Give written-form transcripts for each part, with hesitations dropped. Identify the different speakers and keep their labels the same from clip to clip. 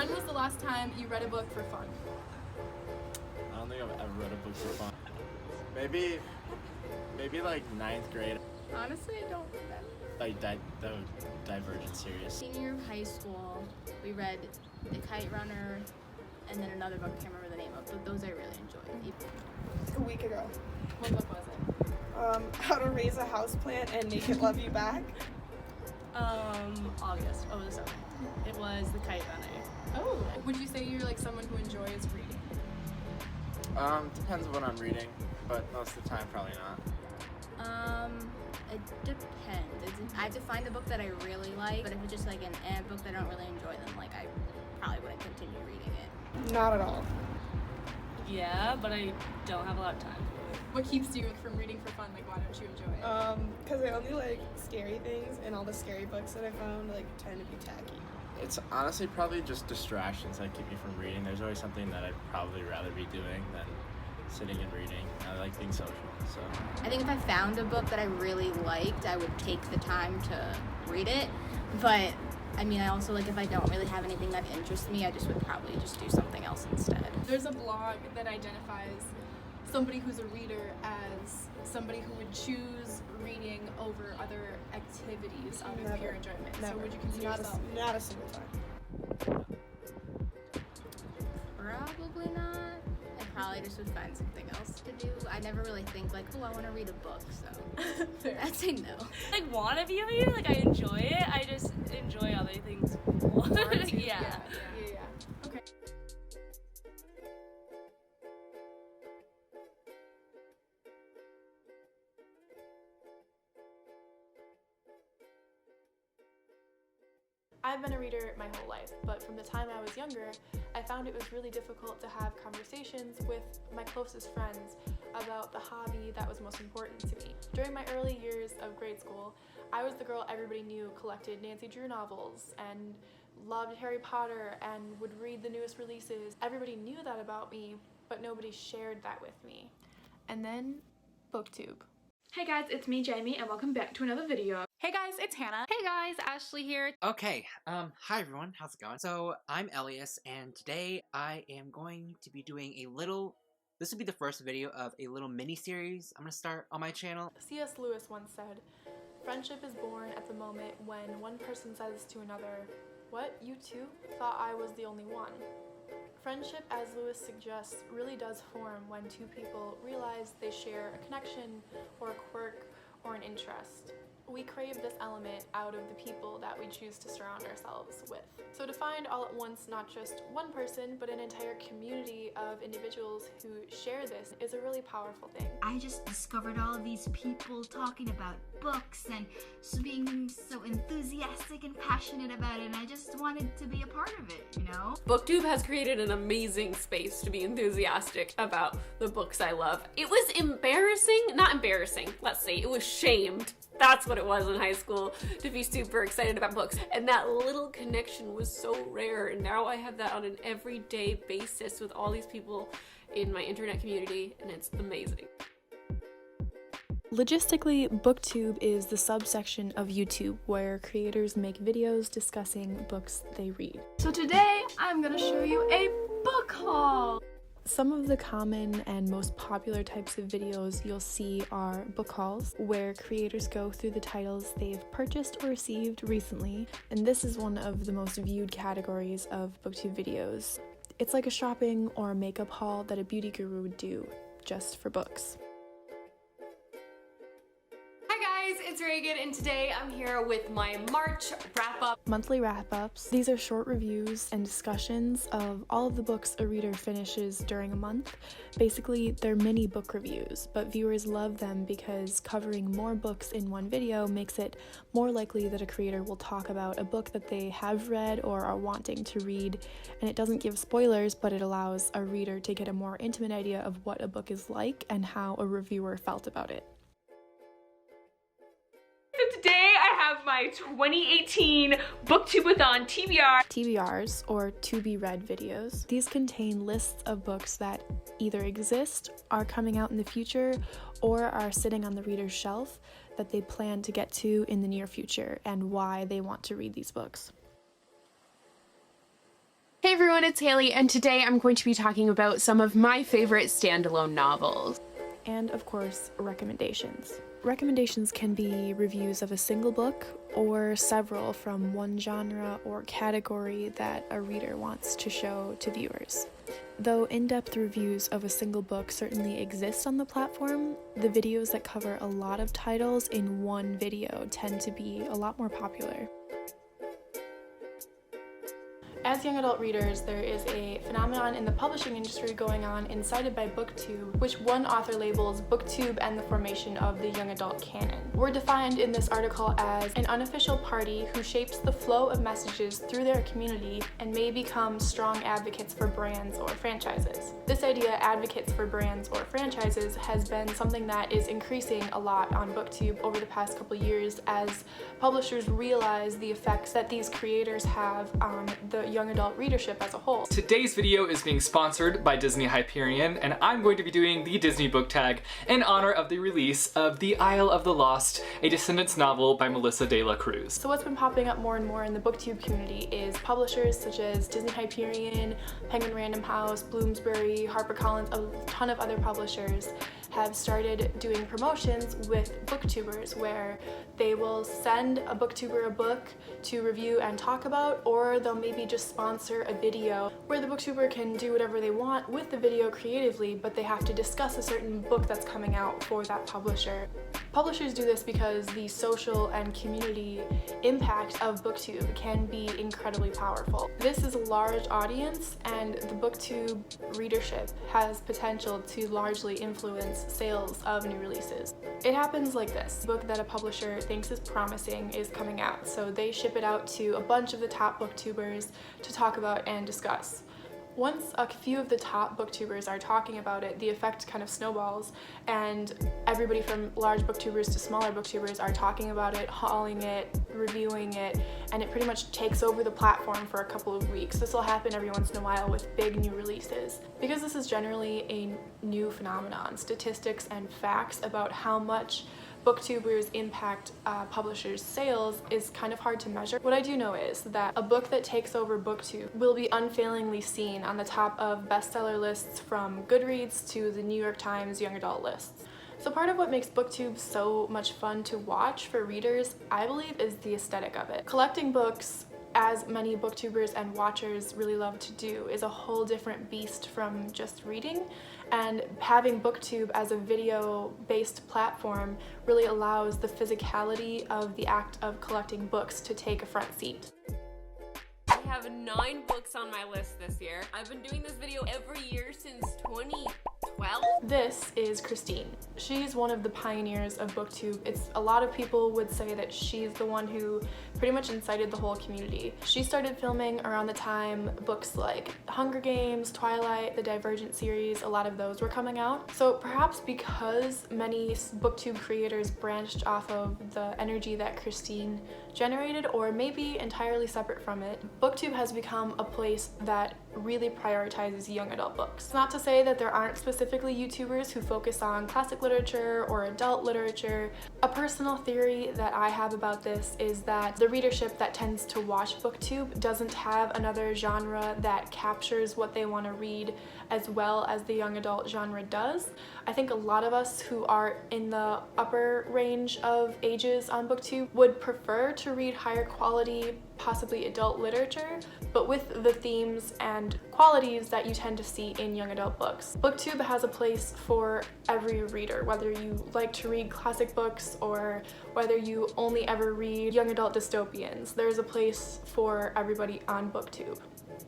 Speaker 1: When was the last time you read a book for fun?
Speaker 2: I don't think I've ever read a book for fun. Maybe like 9th grade.
Speaker 1: Honestly, I don't remember.
Speaker 2: Like the Divergent series.
Speaker 3: Senior year of high school, we read The Kite Runner and then another book I can't remember the name of, but those I really enjoyed.
Speaker 4: A week ago.
Speaker 1: What book was it?
Speaker 4: How to Raise a Houseplant and Make It Love You Back.
Speaker 3: August. Oh, the summer. It was The Kite Runner.
Speaker 1: Oh. Would you say you're like someone who enjoys reading?
Speaker 2: Depends what I'm reading, but most of the time probably not.
Speaker 3: It depends. I have to find the book that I really like, but if it's just like an book that I don't really enjoy, then like I probably wouldn't continue reading it.
Speaker 4: Not at all.
Speaker 5: Yeah, but I don't have a lot of time.
Speaker 1: What keeps you from reading for fun? Like, why don't you enjoy it?
Speaker 4: Because I only like scary things, and all the scary books that I found like tend to be tacky.
Speaker 2: It's honestly probably just distractions that keep me from reading. There's always something that I'd probably rather be doing than sitting and reading. I like being social, so.
Speaker 3: I think if I found a book that I really liked, I would take the time to read it. But I mean, I also like if I don't really have anything that interests me, I just would probably just do something else instead.
Speaker 1: There's a blog that identifies somebody who's a reader as somebody who would choose reading over other activities out of pure enjoyment.
Speaker 4: Never.
Speaker 1: So would you consider yourself?
Speaker 4: Not a single time.
Speaker 3: Probably not. I probably just would find something else to do. I never really think like, oh, I want to read a book, so I'd say no.
Speaker 5: Like, want to be a reader? Like, I enjoy it. I just enjoy other things more. Yeah.
Speaker 1: Okay.
Speaker 6: I've been a reader my whole life, but from the time I was younger, I found it was really difficult to have conversations with my closest friends about the hobby that was most important to me. During my early years of grade school, I was the girl everybody knew collected Nancy Drew novels and loved Harry Potter and would read the newest releases. Everybody knew that about me, but nobody shared that with me. And then BookTube.
Speaker 7: Hey guys, it's me, Jamie, and welcome back to another video.
Speaker 1: Hey guys, it's Hannah.
Speaker 7: Hey guys, Ashley here.
Speaker 8: Okay, hi everyone, how's it going? So, I'm Elias, and today I am going to be doing this will be the first video of a little mini-series I'm gonna start on my channel.
Speaker 6: C.S. Lewis once said, "Friendship is born at the moment when one person says to another, 'What, you too? Thought I was the only one.'" Friendship, as Lewis suggests, really does form when two people realize they share a connection or a quirk or an interest. We crave this element out of the people that we choose to surround ourselves with. So to find all at once not just one person, but an entire community of individuals who share this is a really powerful thing.
Speaker 9: I just discovered all of these people talking about books and being so enthusiastic and passionate about it, and I just wanted to be a part of it, you know?
Speaker 7: BookTube has created an amazing space to be enthusiastic about the books I love. It was not embarrassing, let's say, it was shamed. That's what it was in high school, to be super excited about books. And that little connection was so rare, and now I have that on an everyday basis with all these people in my internet community, and it's amazing.
Speaker 10: Logistically, BookTube is the subsection of YouTube where creators make videos discussing books they read.
Speaker 7: So today, I'm gonna show you a book haul!
Speaker 10: Some of the common and most popular types of videos you'll see are book hauls, where creators go through the titles they've purchased or received recently, and this is one of the most viewed categories of BookTube videos. It's like a shopping or makeup haul that a beauty guru would do, just for books.
Speaker 7: It's Reagan, and today I'm here with my March wrap-up.
Speaker 10: Monthly wrap-ups. These are short reviews and discussions of all of the books a reader finishes during a month. Basically, they're mini book reviews, but viewers love them because covering more books in one video makes it more likely that a creator will talk about a book that they have read or are wanting to read, and it doesn't give spoilers, but it allows a reader to get a more intimate idea of what a book is like and how a reviewer felt about it.
Speaker 7: So today I have my 2018 BookTubeathon TBR.
Speaker 10: TBRs, or to be read videos. These contain lists of books that either exist, are coming out in the future, or are sitting on the reader's shelf that they plan to get to in the near future and why they want to read these books.
Speaker 11: Hey everyone, it's Haley, and today I'm going to be talking about some of my favorite standalone novels.
Speaker 10: And of course, recommendations. Recommendations can be reviews of a single book or several from one genre or category that a reader wants to show to viewers. Though in-depth reviews of a single book certainly exist on the platform, the videos that cover a lot of titles in one video tend to be a lot more popular.
Speaker 6: As young adult readers, there is a phenomenon in the publishing industry going on incited by BookTube, which one author labels BookTube and the formation of the young adult canon. We're defined in this article as an unofficial party who shapes the flow of messages through their community and may become strong advocates for brands or franchises. This idea, advocates for brands or franchises, has been something that is increasing a lot on BookTube over the past couple years as publishers realize the effects that these creators have on the young adult readership as a whole.
Speaker 12: Today's video is being sponsored by Disney Hyperion, and I'm going to be doing the Disney book tag in honor of the release of The Isle of the Lost, a Descendants novel by Melissa de la Cruz.
Speaker 6: So what's been popping up more and more in the BookTube community is publishers such as Disney Hyperion, Penguin Random House, Bloomsbury, HarperCollins, a ton of other publishers have started doing promotions with booktubers where they will send a booktuber a book to review and talk about, or they'll maybe just sponsor a video where the booktuber can do whatever they want with the video creatively, but they have to discuss a certain book that's coming out for that publisher. Publishers do this because the social and community impact of BookTube can be incredibly powerful. This is a large audience, and the BookTube readership has potential to largely influence sales of new releases. It happens like this. A book that a publisher thinks is promising is coming out, so they ship it out to a bunch of the top booktubers to talk about and discuss. Once a few of the top booktubers are talking about it, the effect kind of snowballs, and everybody from large booktubers to smaller booktubers are talking about it, hauling it, reviewing it, and it pretty much takes over the platform for a couple of weeks. This will happen every once in a while with big new releases. Because this is generally a new phenomenon, statistics and facts about how much booktubers impact publishers' sales is kind of hard to measure. What I do know is that a book that takes over BookTube will be unfailingly seen on the top of bestseller lists from Goodreads to the New York Times young adult lists. So part of what makes BookTube so much fun to watch for readers, I believe, is the aesthetic of it. Collecting books, as many booktubers and watchers really love to do, is a whole different beast from just reading, and having BookTube as a video-based platform really allows the physicality of the act of collecting books to take a front seat.
Speaker 7: I have 9 books on my list this year. I've been doing this video every year since 2012.
Speaker 6: This is Christine. She's one of the pioneers of BookTube. A lot of people would say that she's the one who pretty much incited the whole community. She started filming around the time books like Hunger Games, Twilight, the Divergent series, a lot of those were coming out. So perhaps because many BookTube creators branched off of the energy that Christine generated, or maybe entirely separate from it, BookTube has become a place that really prioritizes young adult books. It's not to say that there aren't specifically YouTubers who focus on classic literature or adult literature. A personal theory that I have about this is that the readership that tends to watch BookTube doesn't have another genre that captures what they want to read as well as the young adult genre does. I think a lot of us who are in the upper range of ages on BookTube would prefer to read higher quality, possibly adult literature, but with the themes and qualities that you tend to see in young adult books. BookTube has a place for every reader, whether you like to read classic books or whether you only ever read young adult dystopians. There's a place for everybody on BookTube.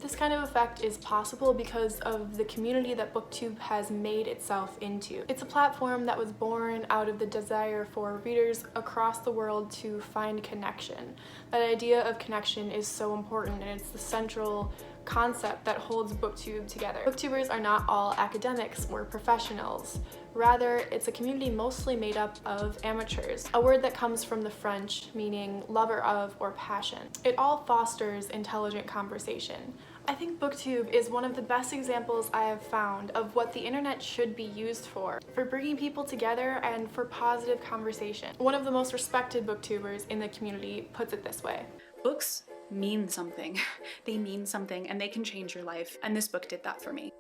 Speaker 6: This kind of effect is possible because of the community that BookTube has made itself into. It's a platform that was born out of the desire for readers across the world to find connection. That idea of connection is so important, and it's the central concept that holds BookTube together. Booktubers are not all academics or professionals. Rather, it's a community mostly made up of amateurs, a word that comes from the French meaning lover of or passion. It all fosters intelligent conversation. I think BookTube is one of the best examples I have found of what the internet should be used for bringing people together and for positive conversation. One of the most respected booktubers in the community puts it this way.
Speaker 13: Books mean something. They mean something and they can change your life. And this book did that for me.